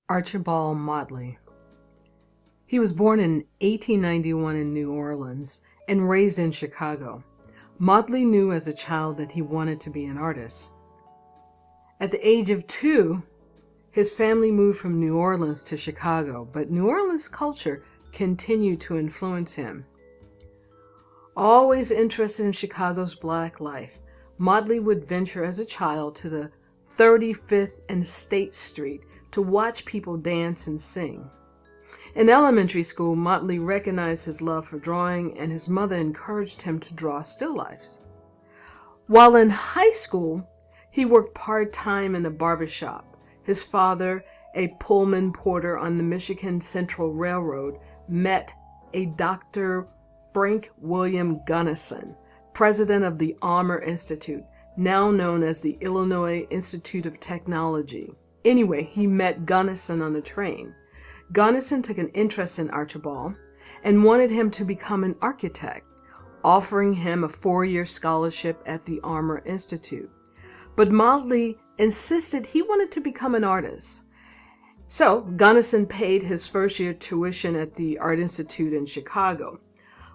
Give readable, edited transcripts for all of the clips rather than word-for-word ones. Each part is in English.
Archibald Motley. He was born in 1891 in New Orleans and raised in Chicago. Motley knew as a child that he wanted to be an artist. At the age of 2, his family moved from New Orleans to Chicago, but New Orleans culture continued to influence him. Always interested in Chicago's Black life, Motley would venture as a child to the 35th and State Street to watch people dance and sing. In elementary school, Motley recognized his love for drawing, and his mother encouraged him to draw still lifes. While in high school, he worked part-time in a barber shop. His father, a Pullman porter on the Michigan Central Railroad, met a Dr. Frank William Gunnison, president of the Armour Institute, now known as the Illinois Institute of Technology. Anyway, he met Gunnison on a train. Gunnison took an interest in Archibald and wanted him to become an architect, offering him a 4-year scholarship at the Armour Institute. But Motley insisted he wanted to become an artist. So Gunnison paid his first-year tuition at the Art Institute in Chicago.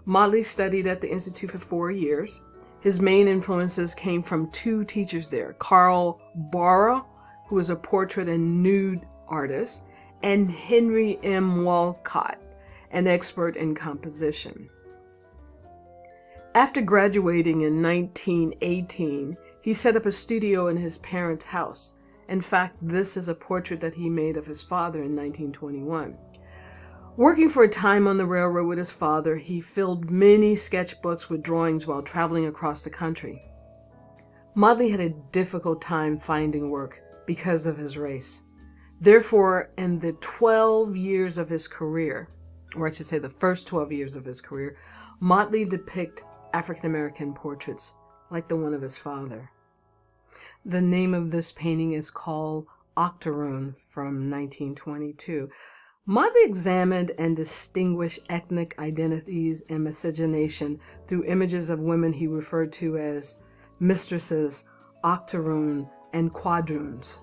Motley studied at the Institute for 4 years. His main influences came from 2 teachers there, Carl Barra, who was a portrait and nude artist, and Henry M. Walcott, an expert in composition. After graduating in 1918, he set up a studio in his parents' house. In fact, this is a portrait that he made of his father in 1921. Working for a time on the railroad with his father, he filled many sketchbooks with drawings while traveling across the country. Motley had a difficult time finding work because of his race. Therefore, in the 12 years of his career, or I should say the first 12 years of his career, Motley depicted African American portraits like the one of his father. The name of this painting is called Octoroon from 1922. Motley examined and distinguished ethnic identities and miscegenation through images of women he referred to as mistresses, octoroon, and quadroons.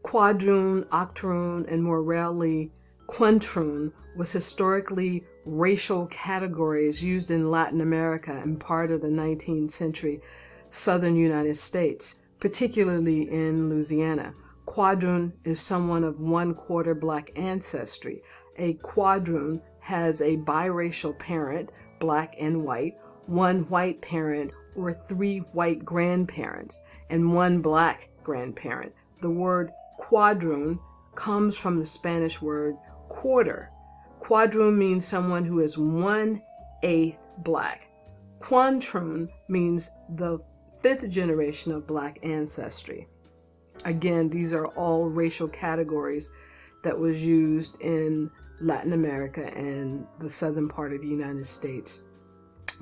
Quadroon, octoroon, and more rarely quintroon was historically racial categories used in Latin America and part of the 19th century southern United States, particularly in Louisiana. Quadroon is someone of 1/4 Black ancestry. A quadroon has a biracial parent, Black and white, 1 white parent or 3 white grandparents, and 1 Black grandparent. The word quadroon comes from the Spanish word quarter. Quadroon means someone who is 1/8 Black. Quintroon means the 5th generation of Black ancestry. Again, these are all racial categories that was used in Latin America and the southern part of the United States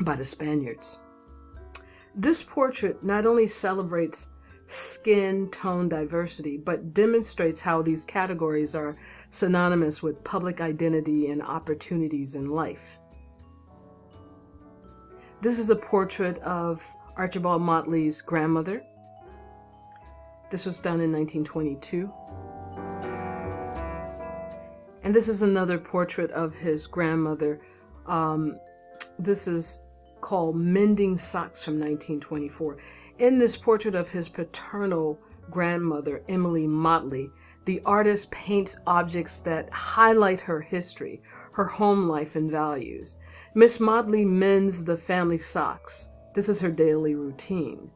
by the Spaniards. This portrait not only celebrates skin tone diversity, but demonstrates how these categories are synonymous with public identity and opportunities in life. This is a portrait of Archibald Motley's grandmother. This was done in 1922. And this is another portrait of his grandmother. This is called Mending Socks from 1924. In this portrait of his paternal grandmother, Emily Motley, the artist paints objects that highlight her history, her home life and values. Miss Motley mends the family socks. This is her daily routine.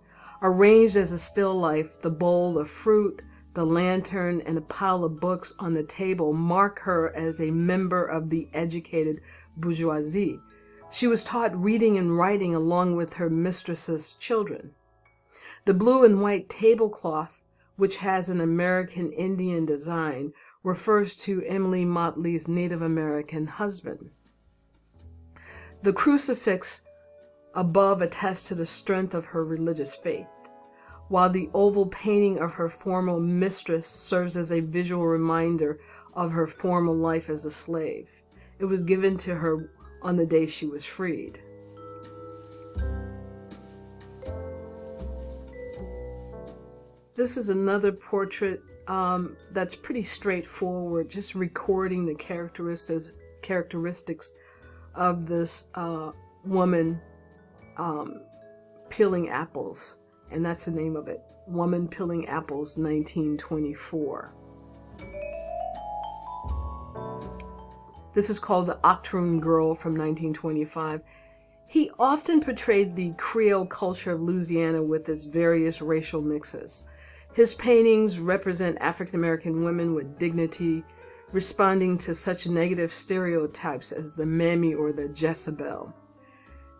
Arranged as a still life, the bowl of fruit, the lantern, and a pile of books on the table mark her as a member of the educated bourgeoisie. She was taught reading and writing along with her mistress's children. The blue and white tablecloth, which has an American Indian design, refers to Emily Motley's Native American husband. The crucifix above attests to the strength of her religious faith, while the oval painting of her former mistress serves as a visual reminder of her former life as a slave. It was given to her on the day she was freed. This is another portrait that's pretty straightforward, just recording the characteristics of this woman peeling apples. And that's the name of it, Woman Peeling Apples, 1924. This is called The Octoroon Girl from 1925. He often portrayed the Creole culture of Louisiana with its various racial mixes. His paintings represent African American women with dignity, responding to such negative stereotypes as the Mammy or the Jezebel.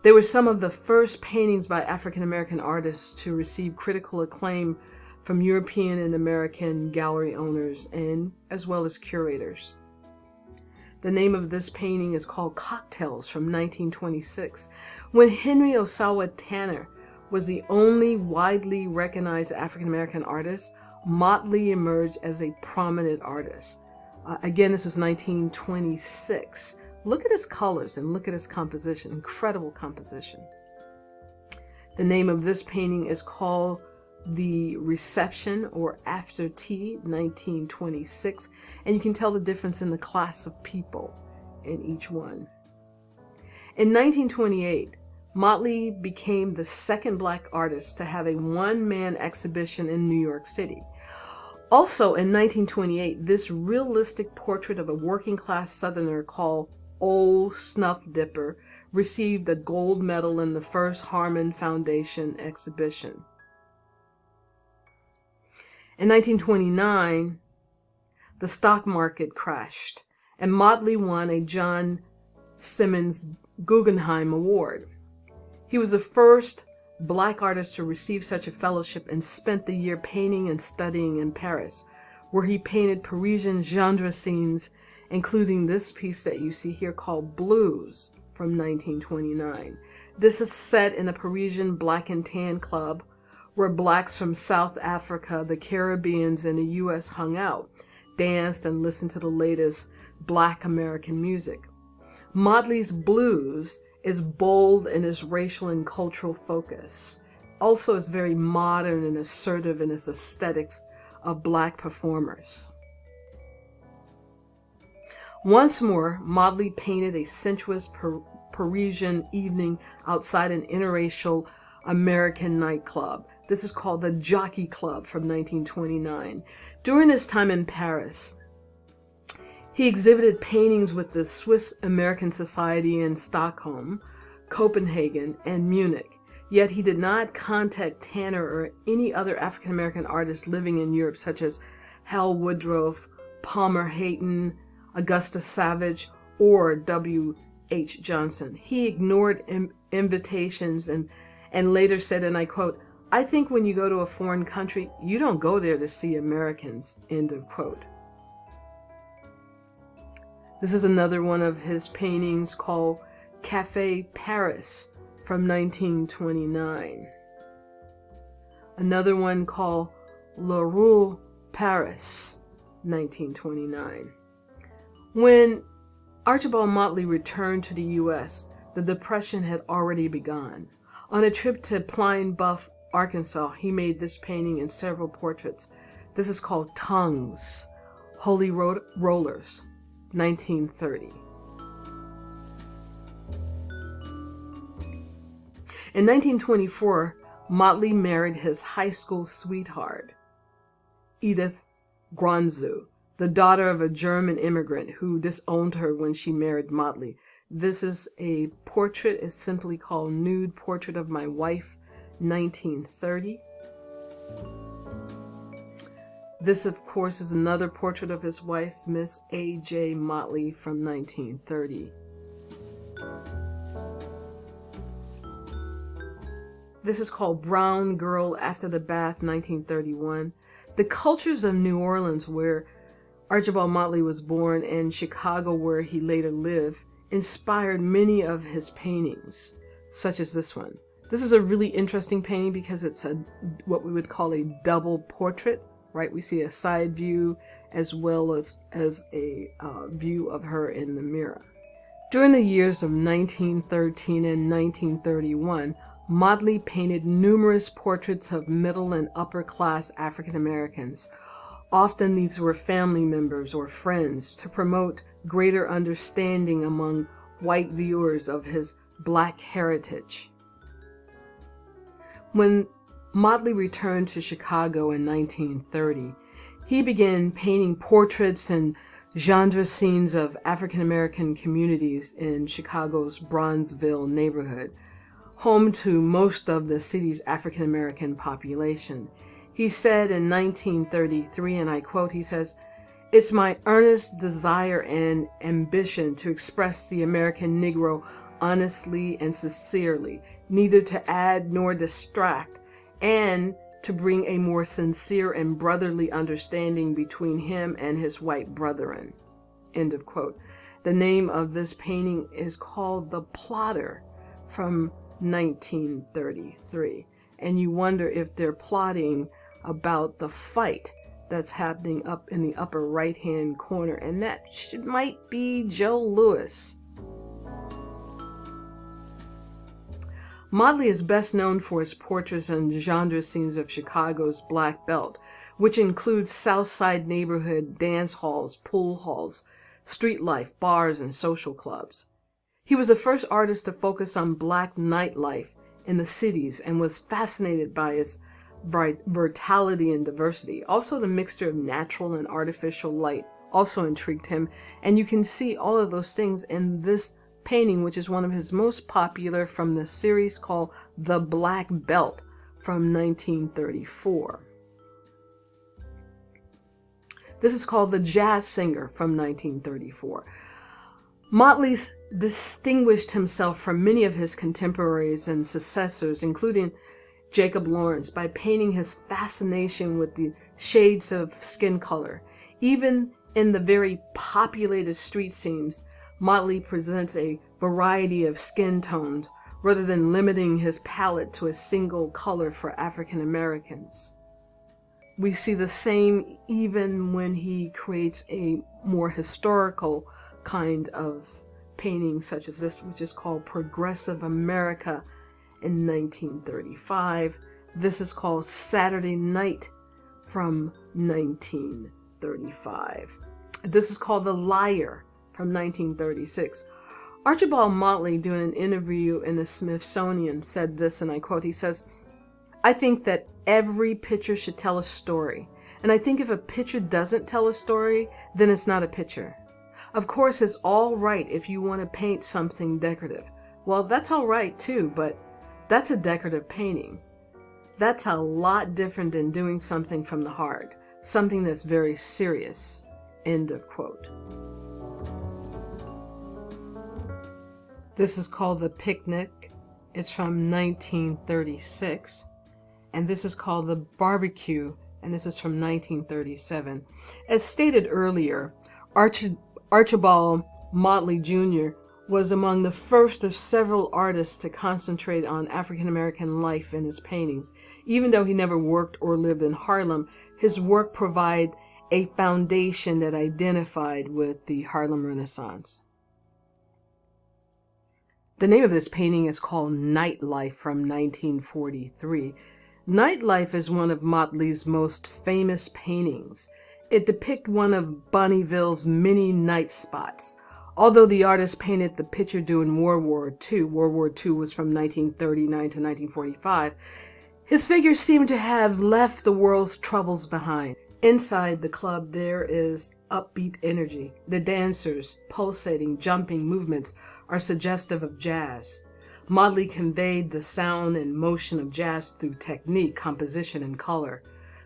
They were some of the first paintings by African American artists to receive critical acclaim from European and American gallery owners and as well as curators. The name of this painting is called Cocktails from 1926. When Henry Osawa Tanner was the only widely recognized African American artist, Motley emerged as a prominent artist. Again, this was 1926. Look at his colors and look at his composition. Incredible composition. The name of this painting is called The Reception or After Tea, 1926. And you can tell the difference in the class of people in each one. In 1928, Motley became the second Black artist to have a one-man exhibition in New York City. Also in 1928, this realistic portrait of a working-class Southerner called Old Snuff Dipper received a gold medal in the first Harmon Foundation exhibition. In 1929, the stock market crashed, and Motley won a John Simmons Guggenheim Award. He was the first Black artist to receive such a fellowship and spent the year painting and studying in Paris, where he painted Parisian genre scenes, including this piece that you see here called Blues from 1929. This is set in a Parisian Black and Tan club where Blacks from South Africa, the Caribbeans, and the U.S. hung out, danced, and listened to the latest Black American music. Motley's Blues is bold in its racial and cultural focus. Also, it's very modern and assertive in its aesthetics of Black performers. Once more, Motley painted a sensuous Parisian evening outside an interracial American nightclub. This is called the Jockey Club from 1929. During his time in Paris, he exhibited paintings with the Swiss American Society in Stockholm, Copenhagen, and Munich. Yet he did not contact Tanner or any other African American artists living in Europe, such as Hal Woodruff, Palmer Hayton, Augusta Savage, or W.H. Johnson. He ignored invitations and later said, and I quote, "I think when you go to a foreign country, you don't go there to see Americans," end of quote. This is another one of his paintings called Café Paris from 1929. Another one called La Rue Paris, 1929. When Archibald Motley returned to the U.S., the Depression had already begun. On a trip to Pine Bluff, Arkansas, he made this painting and several portraits. This is called Tongues, Holy Rollers, 1930. In 1924, Motley married his high school sweetheart, Edith Gronzu, the daughter of a German immigrant who disowned her when she married Motley. This is a portrait. It's simply called Nude Portrait of My Wife, 1930. This, of course, is another portrait of his wife, Miss A.J. Motley, from 1930. This is called Brown Girl After the Bath, 1931. The cultures of New Orleans, where Archibald Motley was born, and Chicago, where he later lived, inspired many of his paintings, such as this one. This is a really interesting painting because it's what we would call a double portrait, right? We see a side view as well as a view of her in the mirror. During the years of 1913 and 1931, Motley painted numerous portraits of middle and upper class African Americans. Often these were family members or friends to promote greater understanding among white viewers of his Black heritage. When Motley returned to Chicago in 1930, he began painting portraits and genre scenes of African American communities in Chicago's Bronzeville neighborhood, home to most of the city's African American population. He said in 1933, and I quote, he says, "It's my earnest desire and ambition to express the American Negro honestly and sincerely, neither to add nor distract, and to bring a more sincere and brotherly understanding between him and his white brethren." End of quote. The name of this painting is called The Plotter from 1933. And you wonder if they're plotting about the fight that's happening up in the upper right-hand corner. And that might be Joe Louis. Motley is best known for his portraits and genre scenes of Chicago's Black Belt, which includes South Side neighborhood dance halls, pool halls, street life, bars, and social clubs. He was the first artist to focus on Black nightlife in the cities and was fascinated by its vitality and diversity. Also, the mixture of natural and artificial light also intrigued him, and you can see all of those things in this painting, which is one of his most popular from the series called The Black Belt from 1934. This is called The Jazz Singer from 1934. Motley distinguished himself from many of his contemporaries and successors, including Jacob Lawrence, by painting his fascination with the shades of skin color. Even in the very populated street scenes, Motley presents a variety of skin tones rather than limiting his palette to a single color for African Americans. We see the same even when he creates a more historical kind of painting such as this, which is called Progressive America in 1935. This is called Saturday Night from 1935. This is called The Liar from 1936. Archibld Motley, doing an interview in the Smithsonian, said this, and I quote, he says, "I think that every picture should tell a story. And I think if a picture doesn't tell a story, then it's not a picture. Of course, it's all right if you want to paint something decorative. Well, that's all right too, but that's a decorative painting. That's a lot different than doing something from the heart, something that's very serious." End of quote. This is called The Picnic. It's from 1936. And this is called The Barbecue, and this is from 1937. As stated earlier, Archibld Motley Jr. was among the first of several artists to concentrate on African American life in his paintings. Even though he never worked or lived in Harlem, his work provided a foundation that identified with the Harlem Renaissance. The name of this painting is called Nightlife from 1943. Nightlife is one of Motley's most famous paintings. It depicts one of Bonneville's many night spots. Although the artist painted the picture during World War II, World War II was from 1939 to 1945, his figures seem to have left the world's troubles behind. Inside the club there is upbeat energy. The dancers' pulsating, jumping movements are suggestive of jazz. Motley conveyed the sound and motion of jazz through technique, composition, and color.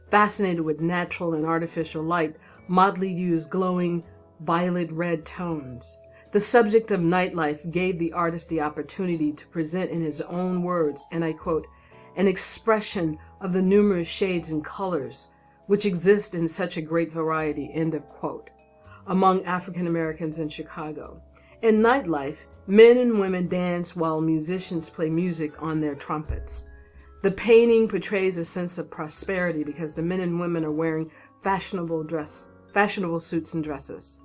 Fascinated with natural and artificial light, Motley used glowing violet-red tones. The subject of nightlife gave the artist the opportunity to present in his own words, and I quote, "an expression of the numerous shades and colors which exist in such a great variety," end of quote, among African Americans in Chicago. In nightlife, men and women dance while musicians play music on their trumpets. The painting portrays a sense of prosperity because the men and women are wearing fashionable suits and dresses.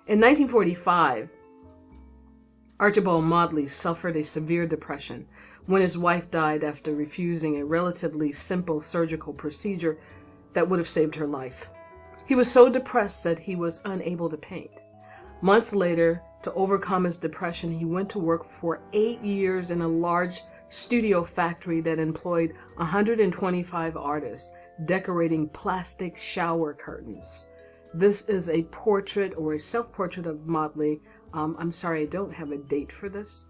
In 1945, Archibld Motley suffered a severe depression when his wife died after refusing a relatively simple surgical procedure that would have saved her life. He was so depressed that he was unable to paint. Months later, to overcome his depression, he went to work for 8 years in a large studio factory that employed 125 artists, decorating plastic shower curtains. This is a portrait or a self-portrait of Motley. I'm sorry, I don't have a date for this.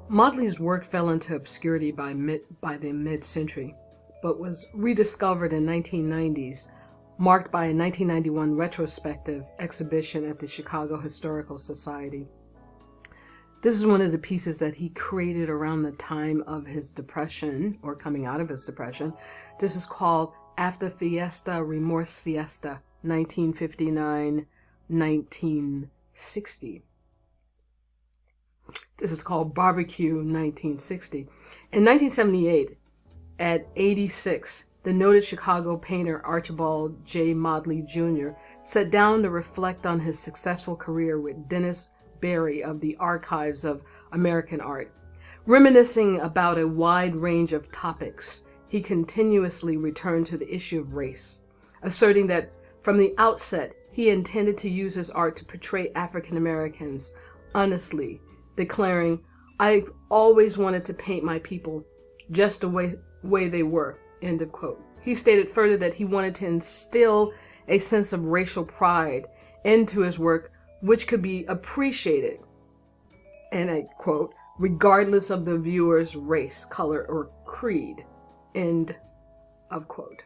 Motley's work fell into obscurity by the mid-century, but was rediscovered in 1990s, marked by a 1991 retrospective exhibition at the Chicago Historical Society. This is one of the pieces that he created around the time of his depression, or coming out of his depression. This is called After Fiesta, Remorse Siesta, 1959-1960. This is called Barbecue 1960. In 1978, at 86, the noted Chicago painter Archibald J. Motley Jr. sat down to reflect on his successful career with Dennis Berry of the Archives of American Art. Reminiscing about a wide range of topics, he continuously returned to the issue of race, asserting that from the outset he intended to use his art to portray African Americans honestly, declaring, "I've always wanted to paint my people just the way they were," end of quote. He stated further that he wanted to instill a sense of racial pride into his work, which could be appreciated, and I quote, "regardless of the viewer's race, color, or creed," end of quote.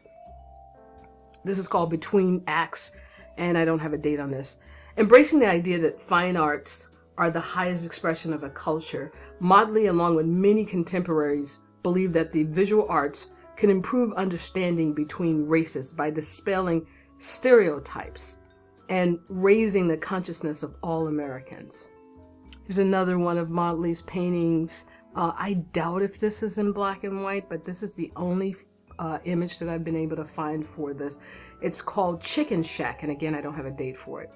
This is called Between Acts, and I don't have a date on this. Embracing the idea that fine arts are the highest expression of a culture, Motley, along with many contemporaries, believed that the visual arts can improve understanding between races by dispelling stereotypes and raising the consciousness of all Americans. Here's another one of Motley's paintings. I doubt if this is in black and white, but this is the only image that I've been able to find for this. It's called Chicken Shack, and again, I don't have a date for it.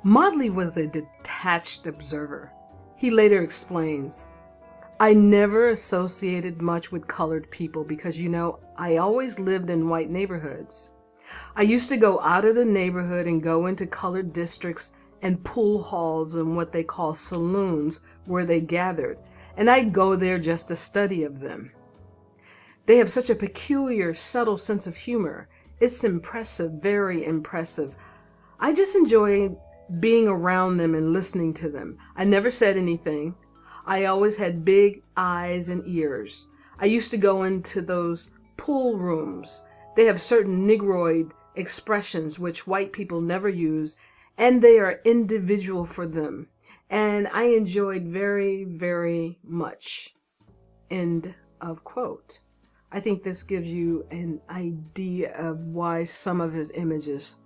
Motley was a detached observer. He later explains, "I never associated much with colored people because, I always lived in white neighborhoods. I used to go out of the neighborhood and go into colored districts and pool halls and what they call saloons where they gathered, and I'd go there just to study of them. They have such a peculiar, subtle sense of humor. It's impressive, very impressive. I just enjoy being around them and listening to them. I never said anything. I always had big eyes and ears. I used to go into those pool rooms. They have certain Negroid expressions which white people never use, and they are individual for them. And I enjoyed very, very much." End of quote. I think this gives you an idea of why some of his images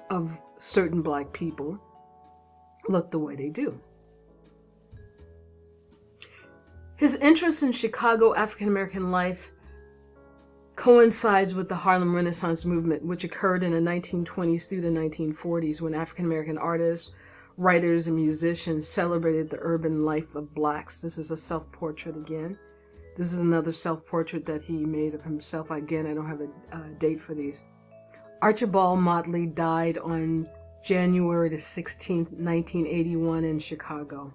of certain black people look the way they do. His interest in Chicago African American life coincides with the Harlem Renaissance movement, which occurred in the 1920s through the 1940s when African American artists, writers, and musicians celebrated the urban life of blacks. This is a self-portrait again. This is another self-portrait that he made of himself. Again, I don't have a date for these. Archibald Motley died on January the 16th, 1981 in Chicago.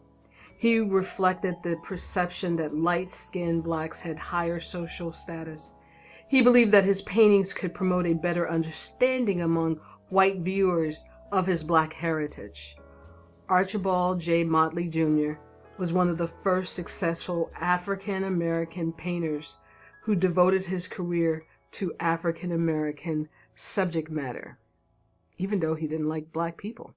He reflected the perception that light-skinned blacks had higher social status. He believed that his paintings could promote a better understanding among white viewers of his black heritage. Archibald J. Motley Jr. was one of the first successful African American painters who devoted his career to African American subject matter, even though he didn't like black people.